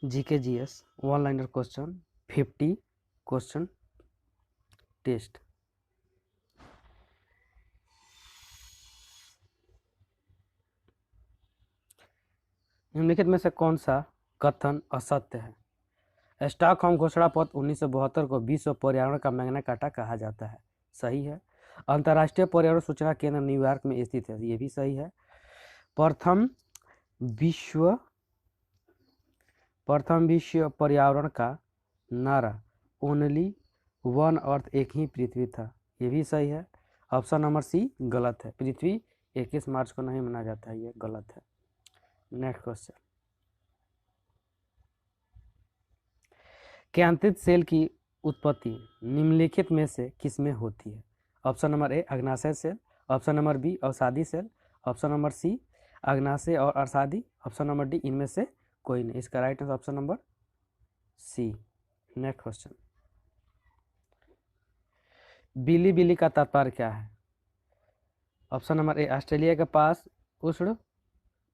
GK GS 1 liner question 50 question test. निम्नलिखित में से कौन सा कथन असत्य है? स्टॉकहोम घोषणा पत्र 1972 को विश्व पर्यावरण का मैग्ना कार्टा कहा जाता है, सही है। अंतर्राष्ट्रीय पर्यावरण सूचना केंद्र न्यूयॉर्क में स्थित है, ये भी सही है। प्रथम विश्व पर्यावरण का नारा ओनली वन अर्थ, एक ही पृथ्वी था, ये भी सही है। ऑप्शन नंबर सी गलत है, पृथ्वी 21 मार्च को नहीं मनाया जाता है, ये गलत है। नेक्स्ट क्वेश्चन, कैंथित सेल की उत्पत्ति निम्नलिखित में से किसमें होती है? ऑप्शन नंबर ए अग्नाशय सेल, ऑप्शन नंबर बी अवसादी सेल, ऑप्शन नंबर सी अग्नाशय और अवसादी, ऑप्शन नंबर डी इनमें से कोई नहीं। इसका right answer option number C. Next question, बिली बिली का तात्पर्य क्या है? ऑप्शन नंबर ए ऑस्ट्रेलिया के पास उष्ण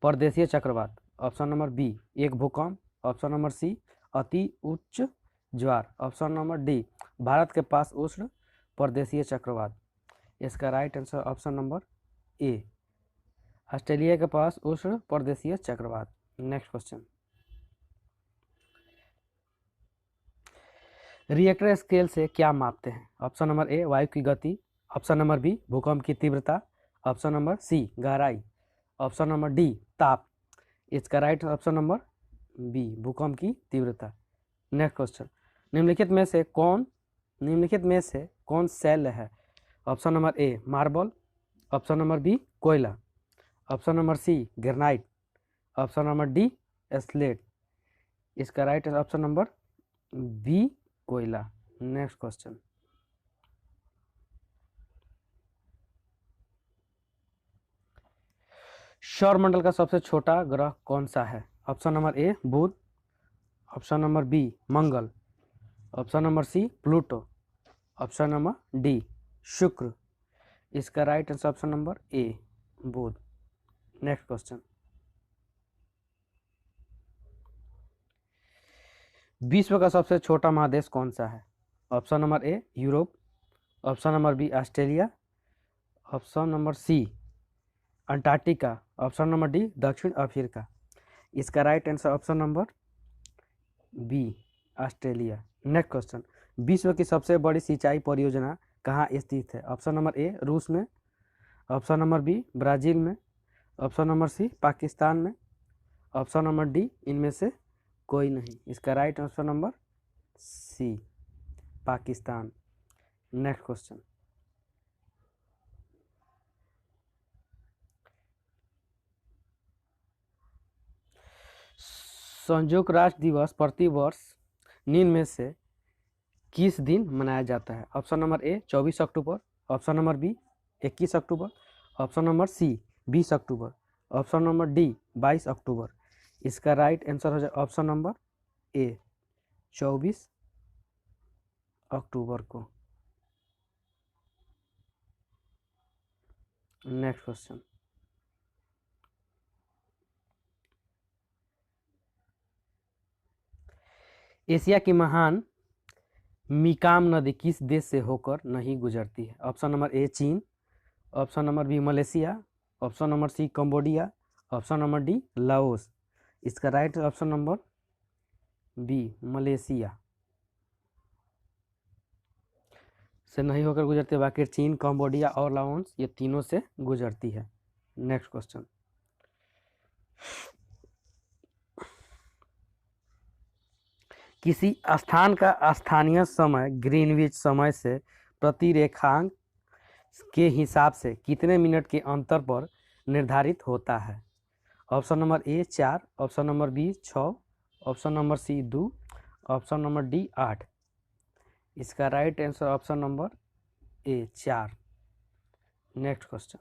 प्रदेशीय चक्रवात, ऑप्शन नंबर बी एक भूकंप, ऑप्शन नंबर सी अति उच्च ज्वार, ऑप्शन नंबर डी भारत के पास उष्ण प्रदेशीय चक्रवात। इसका राइट आंसर ऑप्शन नंबर ए, ऑस्ट्रेलिया के पास उष्ण प्रदेशीय चक्रवात। नेक्स्ट क्वेश्चन, रिएक्टर स्केल से क्या मापते हैं? ऑप्शन नंबर ए वायु की गति, ऑप्शन नंबर बी भूकंप की तीव्रता, ऑप्शन नंबर सी गहराई, ऑप्शन नंबर डी ताप। इसका राइट ऑप्शन नंबर बी भूकंप की तीव्रता। नेक्स्ट क्वेश्चन, निम्नलिखित में से कौन सेल है? Option number A marble, option number B कोयला, option number C granite, option number D slate. इसका राइट ऑप्शन नंबर बी कोयला। नेक्स्ट क्वेश्चन, सौरमंडल का सबसे छोटा ग्रह कौन सा है? ऑप्शन नंबर ए बुध, ऑप्शन नंबर बी मंगल, option number C Pluto, option number D शुक्र। इसका right answer option number A बुध। नेक्स्ट क्वेश्चन, विश्व का सबसे छोटा महादेश कौन सा है? Option number A Europe, option number B Australia, option number C Antarctica, option number D दक्षिण अफ्रीका। इसका right answer option number B Australia. Next question, विश्व की सबसे बड़ी सिंचाई परियोजना कहाँ स्थित है? ऑप्शन नंबर ए रूस में, ऑप्शन नंबर बी ब्राजील में, ऑप्शन नंबर सी पाकिस्तान में, ऑप्शन नंबर डी इनमें से कोई नहीं। इसका right option number C Pakistan. Next question, संयुक्त राष्ट्र दिवस प्रतिवर्ष निम्न में से किस दिन मनाया जाता है? Option number A 24 October, option number B 21 October, option number C 20 October, option number D 22 October. इसका राइट आंसर हो जाए ऑप्शन नंबर ए 24 अक्टूबर को। नेक्स्ट क्वेश्चन, एशिया की महान मिकाम नदी किस देश से होकर नहीं गुजरती है? ऑप्शन नंबर ए चीन, option number B Malaysia, option number C Cambodia, option number D Laos. इसका right option number B Malaysia से नहीं होकर गुजरती, बाकी चीन, कंबोडिया और लाओस ये तीनों से गुजरती है। नेक्स्ट क्वेश्चन, किसी स्थान का स्थानीय समय ग्रीनविच समय से प्रतिरेखांक के हिसाब से कितने मिनट के अंतर पर निर्धारित होता है? Option number A 4, option number B 6, option number C 2, option number D 8। इसका right answer option number A 4। Next question,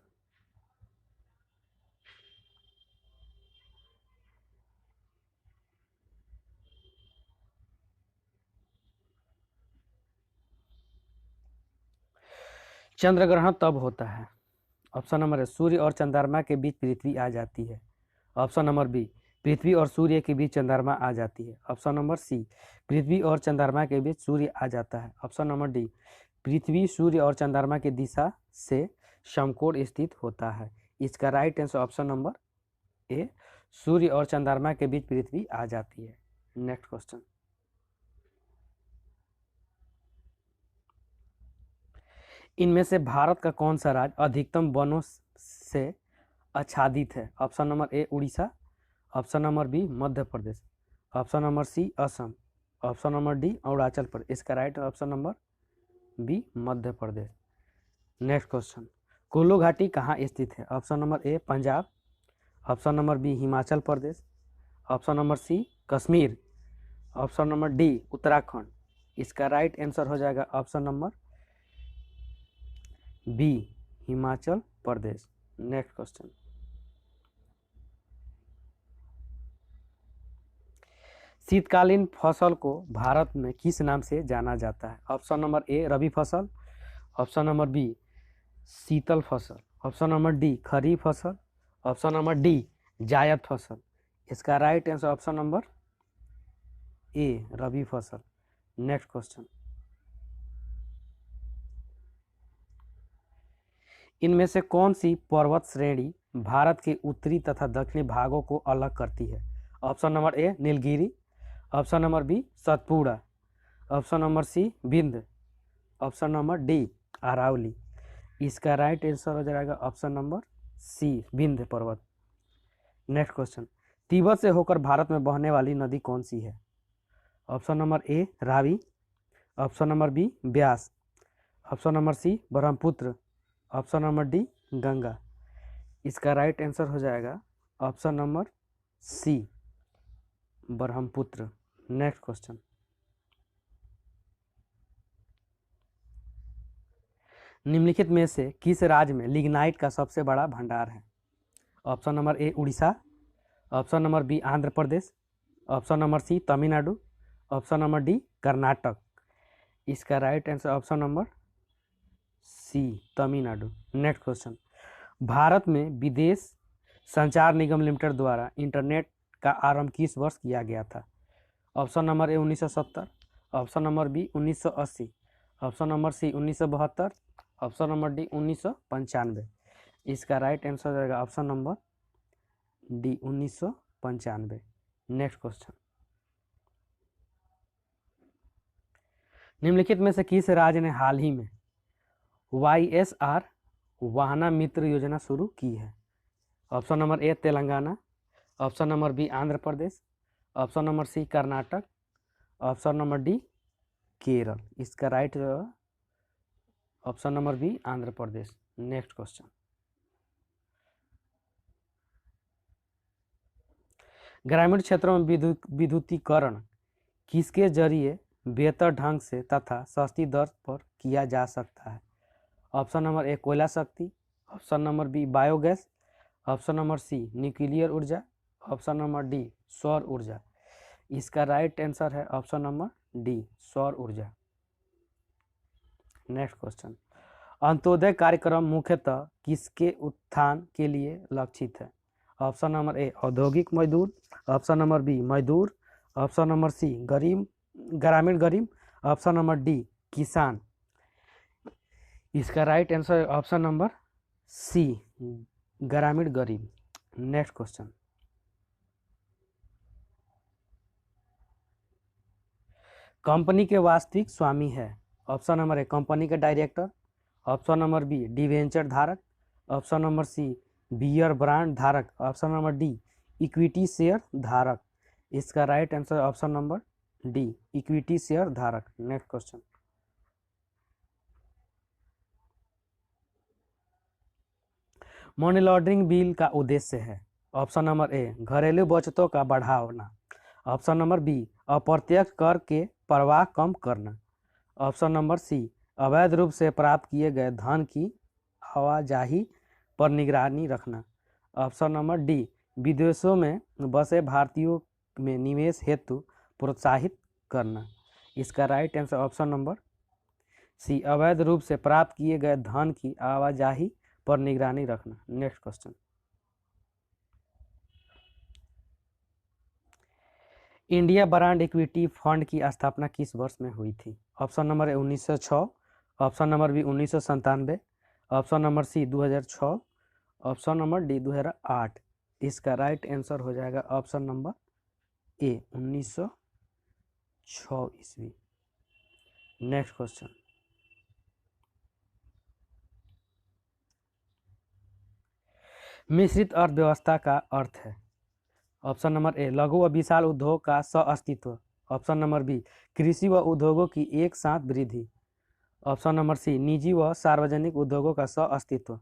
चंद्र ग्रहण तब होता है? ऑप्शन नंबर ए सूर्य और चंद्रमा के बीच पृथ्वी आ जाती है, ऑप्शन नंबर बी पृथ्वी और सूर्य के बीच चंद्रमा आ जाती है। ऑप्शन नंबर सी, पृथ्वी और चंद्रमा के बीच सूर्य आ जाता है। ऑप्शन नंबर डी, पृथ्वी सूर्य और चंद्रमा की दिशा से समकोण स्थित होता है। इसका right answer option number A, सूर्य और चंद्रमा के बीच पृथ्वी आ जाती है। नेक्स्ट क्वेश्चन, इनमें से भारत का कौन सा राज्य अधिकतम वनों से आच्छादित है? Option number A Orissa, option number B Madhya Pradesh, option number C Assam, option number D Arunachal Pradesh. इसका right option number B Madhya Pradesh. Next question, Kullu घाटी कहाँ स्थित है? Option number A Punjab, option number B Himachal Pradesh, option number C Kashmir, option number D Uttarakhand. इसका राइट आंसर हो जाएगा option number B Himachal Pradesh. Next question, शीतकालीन फसल को भारत में किस नाम से जाना जाता है? ऑप्शन नंबर ए रबी फसल, ऑप्शन नंबर बी शीतल फसल, ऑप्शन नंबर डी खरीफ फसल, ऑप्शन नंबर डी जायद फसल। इसका right answer option number A रबी फसल। नेक्स्ट क्वेश्चन, इनमें से कौन सी पर्वत श्रेणी भारत के उत्तरी तथा दक्षिणी भागों को अलग करती है? Option number A Nilgiri, option number B Satpura, option number C Vindhya, option number D Aravalli. इसका राइट आंसर हो जाएगा ऑप्शन नंबर सी विंध्य पर्वत। नेक्स्ट क्वेश्चन, तिब्बत से होकर भारत में बहने वाली नदी कौन सी है? Option number A Ravi, option number B Beas, option number C Brahmaputra, option number D Ganga. इसका राइट आंसर हो जाएगा option number C Brahmaputra. Next question, निम्नलिखित में से किस राज्य में लिग्नाइट का सबसे बड़ा भंडार है? Option number A Orissa, option number B Andhra Pradesh, option number C Tamil Nadu, option number D Karnataka. इसका right answer option number C Tamil Nadu. Next question, Bharat में विदेश संचार निगम लिमिटेड द्वारा इंटरनेट का आरंभ किस वर्ष किया गया था? Option number A 1970, option number B 1980, option number C 1972, option number D 1995। इसका राइट आंसर हो जाएगा option number D 1995। Next question, निम्नलिखित में से किस राज्य ने हाल ही में YSR वाहना मित्र योजना शुरू की है? Option number A Telangana, option number B Andhra Pradesh, option number C Karnataka, option number D Kerala. इसका right option number B Andhra Pradesh. Next question, ग्रामीण क्षेत्रों में विद्युतीकरण किसके जरिए बेहतर ढंग से तथा सस्ती दर पर किया जा सकता है? ऑप्शन नंबर ए कोयला शक्ति, option number B biogas, option number C nuclear ऊर्जा, ऑप्शन नंबर डी सौर ऊर्जा। इसका राइट आंसर है ऑप्शन नंबर डी सौर ऊर्जा। नेक्स्ट क्वेश्चन, अंत्योदय कार्यक्रम मुख्यतः किसके उत्थान के लिए लक्षित है? ऑप्शन नंबर ए औद्योगिक मजदूर, ऑप्शन नंबर बी मजदूर, ऑप्शन नंबर सी ग्रामीण गरीब, ऑप्शन नंबर डी किसान। इसका राइट आंसर है ऑप्शन नंबर सी ग्रामीण गरीब। नेक्स्ट क्वेश्चन, कंपनी के वास्तविक स्वामी है? ऑप्शन नंबर ए कंपनी के director, option number B debenture धारक, option number C bearer bond धारक, option number D equity share धारक। इसका right answer option number D equity share धारक। Next question, money laundering bill का उद्देश्य है? Option number ए घरेलू बचतों का बढ़ाना, ऑप्शन नंबर बी अप्रत्यक्ष कर के प्रवाह कम करना, ऑप्शन नंबर सी अवैध रूप से प्राप्त किए गए धन की आवाजाही पर निगरानी रखना, ऑप्शन नंबर डी विदेशों में बसे भारतीयों में निवेश हेतु प्रोत्साहित करना। इसका right answer option number C अवैध रूप से प्राप्त किए गए धन की आवाजाही पर निगरानी रखना। Next question, India brand equity fund की स्थापना किस वर्ष में हुई थी? Option number A 1906, option number B 1997, option number C 2006, option number D 2008। इसका राइट आंसर हो जाएगा ऑप्शन नंबर ए 1906 ईस्वी। नेक्स्ट क्वेश्चन, मिश्रित अर्थव्यवस्था का अर्थ है? ऑप्शन नंबर ए लघु व विशाल उद्योग का सह-अस्तित्व, ऑप्शन नंबर बी कृषि व उद्योगों की एक साथ वृद्धि, ऑप्शन नंबर सी निजी व सार्वजनिक उद्योगों का सह-अस्तित्व,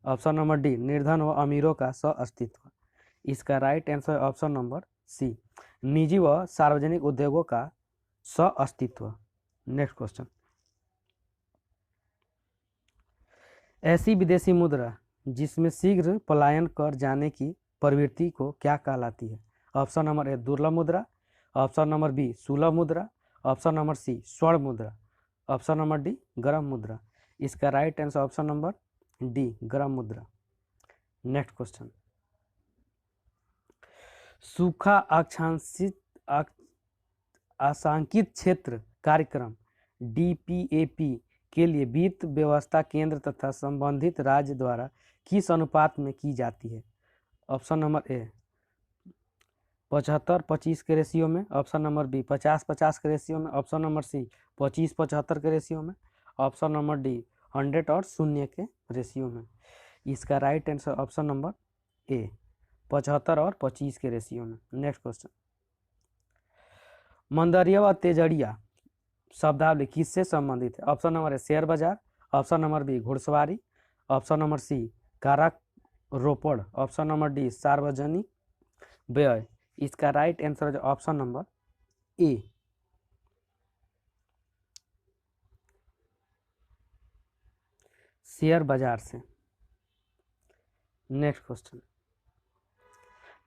ऑप्शन नंबर डी निर्धन व अमीरों का सह-अस्तित्व। इसका राइट आंसर है ऑप्शन नंबर सी निजी व सार्वजनिक उद्योगों का सह-अस्तित्व। नेक्स्ट क्वेश्चन, ऐसी विदेशी मुद्रा जिसमें शीघ्र पलायन कर जाने की प्रवृत्ति को क्या कहलाती है? ऑप्शन नंबर ए दुर्लभ मुद्रा, ऑप्शन नंबर बी सुलभ मुद्रा, ऑप्शन नंबर सी स्वर्ण मुद्रा, ऑप्शन नंबर डी गर्म मुद्रा। इसका right answer option number D गर्म मुद्रा। नेक्स्ट क्वेश्चन, सूखा आशंकित क्षेत्र कार्यक्रम DPAP के लिए वित्त व्यवस्था केंद्र तथा संबंधित राज्य द्वारा किस अनुपात में की जाती है? ऑप्शन नंबर ए 75-25 के रेशियो में, ऑप्शन नंबर बी 50-50 के रेशियो में, ऑप्शन नंबर सी 25-75 के रेशियो में, ऑप्शन नंबर डी 100 और 0 के रेशियो में। इसका राइट आंसर ऑप्शन नंबर ए 75 और 25 के रेशियो में। नेक्स्ट क्वेश्चन, मंदरिया व तेजड़िया शब्दावली किससे संबंधित है? ऑप्शन नंबर ए शेयर बाजार, ऑप्शन नंबर बी घुड़सवारी, ऑप्शन नंबर सी कारा रोपड़, ऑप्शन नंबर डी सार्वजनिक व्यय। इसका राइट आंसर है ऑप्शन नंबर ए शेयर बाजार से। नेक्स्ट क्वेश्चन,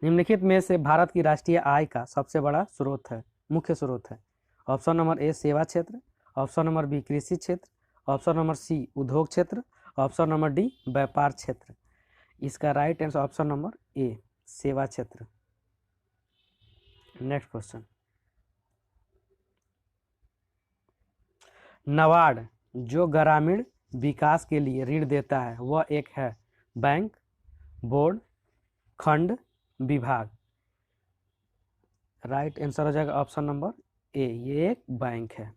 निम्नलिखित में से भारत की राष्ट्रीय आय का सबसे बड़ा स्रोत है, मुख्य स्रोत है? ऑप्शन नंबर ए सेवा क्षेत्र, ऑप्शन नंबर बी कृषि क्षेत्र, ऑप्शन नंबर सी उद्योग क्षेत्र, ऑप्शन नंबर डी व्यापार क्षेत्र। इसका राइट आंसर ऑप्शन नंबर ए सेवा क्षेत्र। नेक्स्ट क्वेश्चन, नाबार्ड जो ग्रामीण विकास के लिए ऋण देता है वह एक है बैंक, बोर्ड, खंड, विभाग। राइट आंसर हो जाएगा ऑप्शन नंबर ए, ये एक बैंक है।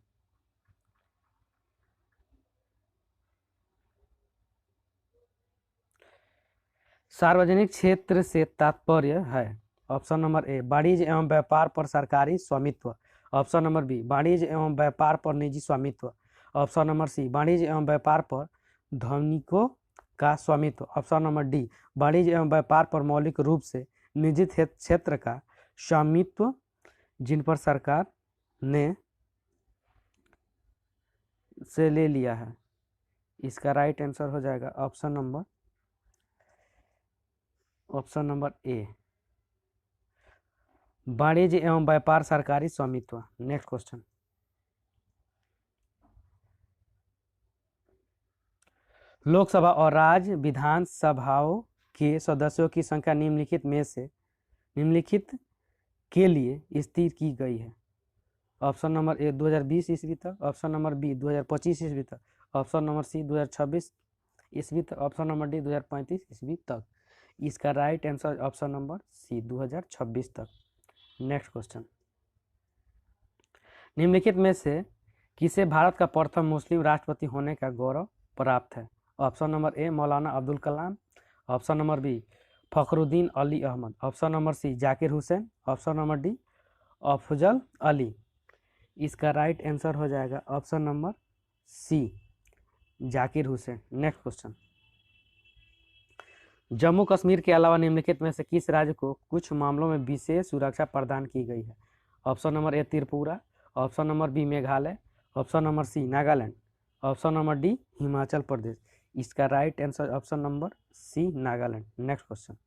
सार्वजनिक क्षेत्र से तात्पर्य है? ऑप्शन नंबर ए वाणिज्य एवं व्यापार पर सरकारी स्वामित्व, ऑप्शन नंबर बी वाणिज्य एवं व्यापार पर निजी स्वामित्व, ऑप्शन नंबर सी वाणिज्य एवं व्यापार पर धनिकों का स्वामित्व, ऑप्शन नंबर डी वाणिज्य एवं व्यापार पर मौलिक रूप से निजी क्षेत्र का स्वामित्व जिन पर सरकार ने से ले लिया है। इसका राइट आंसर हो जाएगा ऑप्शन नंबर ए वाणिज्य एवं व्यापार सरकारी स्वामित्व। नेक्स्ट क्वेश्चन, लोकसभा और राज्य विधानसभाओं के सदस्यों की संख्या निम्नलिखित के लिए स्थिर की गई है? ऑप्शन नंबर ए 2020 ईस्वी तक, ऑप्शन नंबर बी 2025 ईस्वी तक, ऑप्शन नंबर सी 2026 ईस्वी तक, ऑप्शन नंबर डी 2035 ईस्वी तक। इसका right answer option number C 2026 तक। नेक्स्ट क्वेश्चन, निम्नलिखित में से किसे भारत का प्रथम मुस्लिम राष्ट्रपति होने का गौरव प्राप्त है? Option number A Maulana Abdul Kalam, option number B Fakhruddin Ali Ahmed, option number C Zakir Hussain, option number D Afzal Ali. इसका राइट आंसर हो जाएगा option number C Zakir Hussain. Next question, Jammu Kashmir के अलावा निम्नलिखित में से किस राज्य को कुछ मामलों में विशेष सुरक्षा प्रदान की गई है? Option number A Tripura, option number B Meghalaya, option number C Nagaland, option number D Himachal Pradesh. इसका right answer option number C Nagaland. Next question,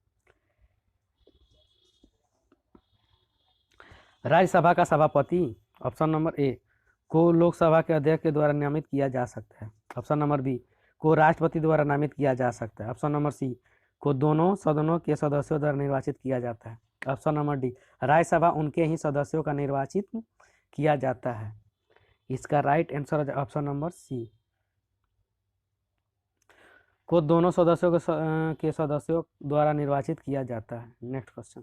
Rajya Sabha का सभापति ऑप्शन नंबर ए को लोकसभा के अध्यक्ष के द्वारा नामित किया जा सकता है, ऑप्शन नंबर बी को राष्ट्रपति द्वारा नामित किया जा सकता है, ऑप्शन नंबर सी को दोनों सदनों के सदस्यों द्वारा निर्वाचित किया जाता है, ऑप्शन नंबर डी राज्यसभा उनके ही सदस्यों का निर्वाचित किया जाता है। इसका राइट आंसर हो जाए ऑप्शन नंबर सी, को दोनों सदस्यों के सदस्यों द्वारा निर्वाचित किया जाता है। नेक्स्ट क्वेश्चन,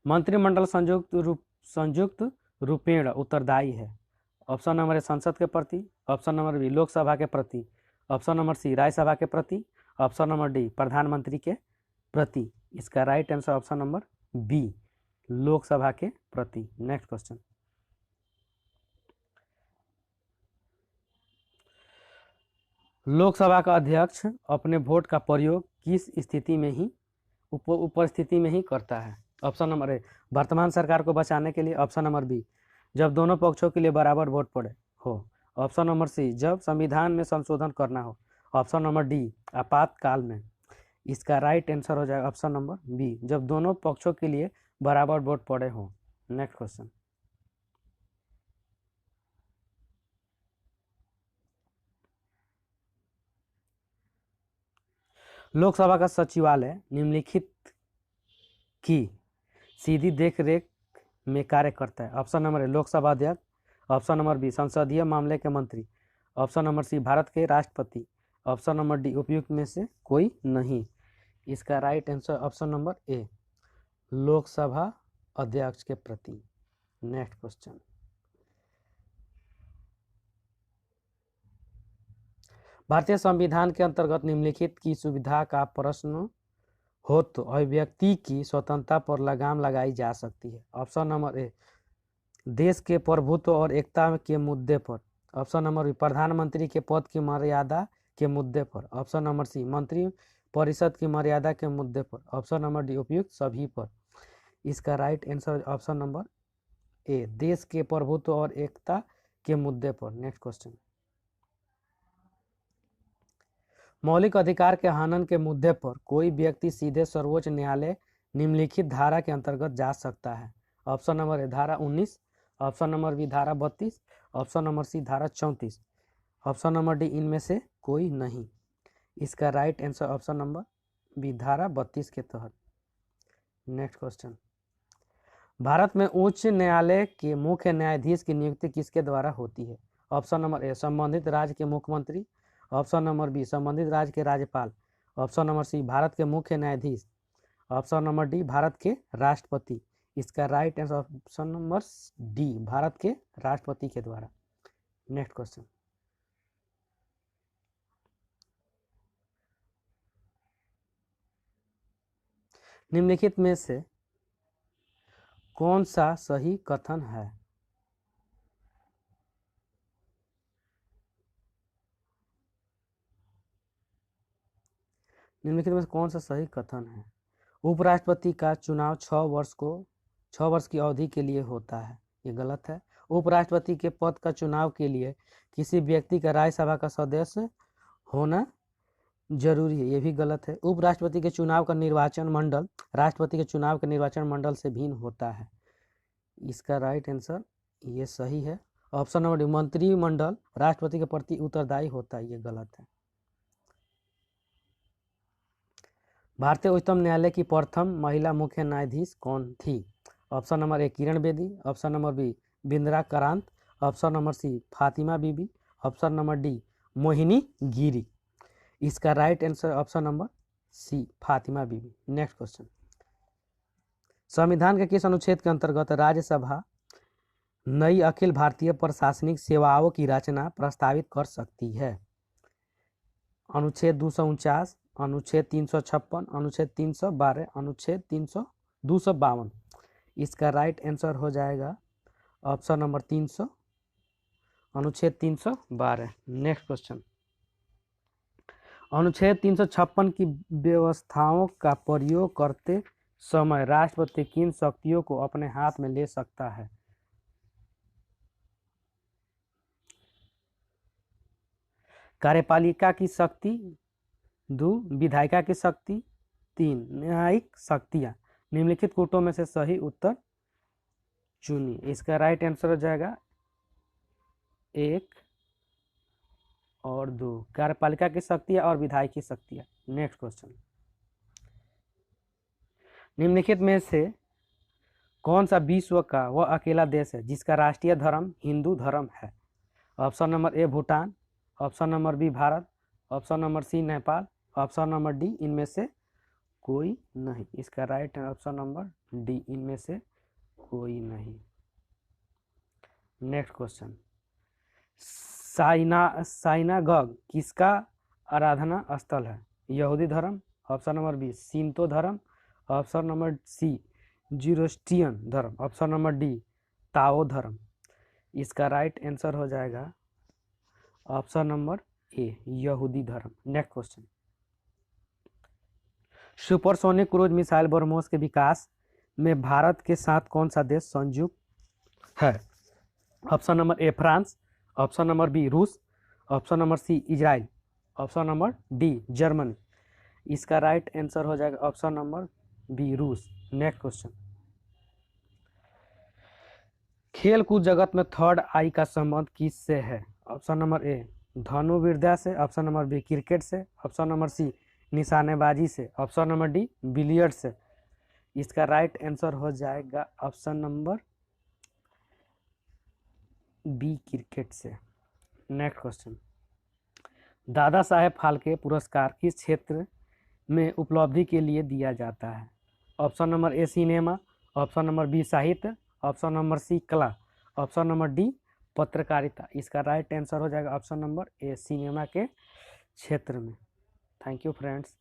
मंत्रिमंडल संयुक्त रूपेण उत्तरदायी है। ऑप्शन नंबर ए संसद के प्रति, ऑप्शन नंबर बी लोकसभा के प्रति, ऑप्शन नंबर सी राज्यसभा के प्रति, ऑप्शन नंबर डी प्रधानमंत्री के प्रति। इसका right answer option number B Lok Sabha के प्रति। नेक्स्ट क्वेश्चन, लोकसभा का अध्यक्ष अपने वोट का प्रयोग किस स्थिति में ही उपस्थिति में ही करता है। ऑप्शन नंबर ए वर्तमान सरकार को बचाने के लिए, ऑप्शन नंबर बी जब दोनों पक्षों के लिए बराबर वोट पड़े हो, ऑप्शन नंबर सी जब संविधान में संशोधन करना हो, ऑप्शन नंबर डी आपातकाल में। इसका राइट आंसर हो जाएगा ऑप्शन नंबर बी जब दोनों पक्षों के लिए बराबर वोट पड़े हो। नेक्स्ट क्वेश्चन, लोकसभा का सचिवालय निम्नलिखित की सीधी देखरेख में कार्य करता है। ऑप्शन नंबर ए लोकसभा अध्यक्ष, ऑप्शन नंबर बी संसदीय मामले के मंत्री, ऑप्शन नंबर सी भारत के राष्ट्रपति, ऑप्शन नंबर डी उपयुक्त में से कोई नहीं। इसका राइट आंसर ऑप्शन नंबर ए लोकसभा अध्यक्ष के प्रति। नेक्स्ट क्वेश्चन, भारतीय संविधान के अंतर्गत निम्नलिखित की सुविधा का प्रश्न हो तो अभिव्यक्ति की स्वतंत्रता पर लगाम लगाई जा सकती है। ऑप्शन नंबर ए देश के प्रभुत्व और एकता के मुद्दे पर, ऑप्शन नंबर बी प्रधानमंत्री के पद की मर्यादा के मुद्दे पर, ऑप्शन नंबर सी मंत्री परिषद की मर्यादा के मुद्दे पर, ऑप्शन नंबर डी उपयुक्त सभी पर। इसका राइट आंसर ऑप्शन नंबर ए देश के प्रभुत्व और एकता के मुद्दे पर। नेक्स्ट क्वेश्चन, मौलिक अधिकार के हनन के मुद्दे पर कोई व्यक्ति सीधे सर्वोच्च न्यायालय निम्नलिखित धारा के अंतर्गत जा सकता है। ऑप्शन नंबर ए धारा 19, ऑप्शन नंबर बी धारा 32, ऑप्शन नंबर सी धारा 34, ऑप्शन नंबर डी इनमें से कोई नहीं। इसका right answer option number B धारा 32 के तहत। नेक्स्ट क्वेश्चन, भारत में उच्च न्यायालय के मुख्य न्यायाधीश की नियुक्ति किसके द्वारा होती है। ऑप्शन नंबर ए संबंधित राज्य के मुख्यमंत्री, ऑप्शन नंबर बी संबंधित राज्य के राज्यपाल, ऑप्शन नंबर सी भारत के मुख्य न्यायाधीश, ऑप्शन नंबर डी भारत के राष्ट्रपति। इसका right answer option number D Bharat के राष्ट्रपति के द्वारा। नेक्स्ट क्वेश्चन, निम्नलिखित में से कौन सा सही कथन है। निम्नलिखित में से कौन सा सही कथन है। उपराष्ट्रपति का चुनाव 6 वर्ष की अवधि के लिए होता है, ये गलत है। उपराष्ट्रपति के पद का चुनाव के लिए किसी व्यक्ति का राज्यसभा का सदस्य होना जरूरी है, ये भी गलत है। उपराष्ट्रपति के चुनाव का निर्वाचन मंडल राष्ट्रपति के चुनाव के निर्वाचन मंडल से भिन्न होता है। इसका राइट आंसर ये सही है। ऑप्शन नंबर डी मंत्रिमंडल राष्ट्रपति के प्रति उत्तरदायी होता है, ये गलत है। भारतीय उच्चतम न्यायालय की प्रथम महिला मुख्य न्यायाधीश कौन थी। Option number A Kiran Bedi, option number B Brinda Karat, option number C Fatima Bibi, option number D Mohini Giri. इसका right answer option number C Fatima Bibi. Next question, संविधान के किस अनुच्छेद के अंतर्गत राज्यसभा नई अखिल भारतीय प्रशासनिक सेवाओं की रचना प्रस्तावित कर सकती है। अनुच्छेद 249, अनुच्छेद 356, अनुच्छेद 312, अनुच्छेद 252। इसका राइट आंसर हो जाएगा ऑप्शन नंबर 300 अनुच्छेद 312। नेक्स्ट क्वेश्चन, अनुच्छेद 356 की व्यवस्थाओं का प्रयोग करते समय राष्ट्रपति किन शक्तियों को अपने हाथ में ले सकता है। कार्यपालिका की शक्ति, 2 विधायिका की शक्ति, 3 न्यायिक शक्तियां। निम्नलिखित कूटों में से सही उत्तर चुनिए। इसका राइट आंसर हो जाएगा 1 और 2 कार्यपालिका की शक्तियाँ और विधायी शक्तियाँ। नेक्स्ट क्वेश्चन, निम्नलिखित में से कौन सा विश्व का वह अकेला देश है जिसका राष्ट्रीय धर्म हिंदू धर्म है? Option number A Bhutan, option number B Bharat, option number C Nepal, option number D इनमें से कोई नहीं। इसका राइट है ऑप्शन नंबर डी, इनमें से कोई नहीं। नेक्स्ट क्वेश्चन, साइनागॉग किसका आराधना स्थल है? यहूदी धर्म, ऑप्शन नंबर बी शिंतो धर्म, ऑप्शन नंबर सी ज़ोरोस्ट्रियन धर्म, ऑप्शन नंबर डी ताओ धर्म। इसका राइट आंसर हो जाएगा ऑप्शन नंबर ए यहूदी धर्म। Next question, supersonic cruise missile BrahMos के विकास में भारत के साथ कौन सा देश संयुक्त है? Option number A France, option number B रूस, option number C Israel, option number D Germany. इसका राइट आंसर हो जाएगा ऑप्शन नंबर बी रूस। नेक्स्ट क्वेश्चन, खेल कूद जगत में थर्ड आई का संबंध किससे है? ऑप्शन नंबर ए धनुर्विद्या से, ऑप्शन नंबर बी क्रिकेट से, ऑप्शन नंबर सी निशानेबाजी से, ऑप्शन नंबर डी बिलियर्ड से। इसका राइट आंसर हो जाएगा ऑप्शन नंबर बी क्रिकेट से। नेक्स्ट क्वेश्चन, दादा साहेब फाल्के पुरस्कार किस क्षेत्र में उपलब्धि के लिए दिया जाता है? Option number A cinema, option number B साहित्य, ऑप्शन नंबर सी कला, ऑप्शन नंबर डी पत्रकारिता। इसका राइट आंसर हो जाएगा ऑप्शन नंबर ए सिनेमा के क्षेत्र में। Thank you friends.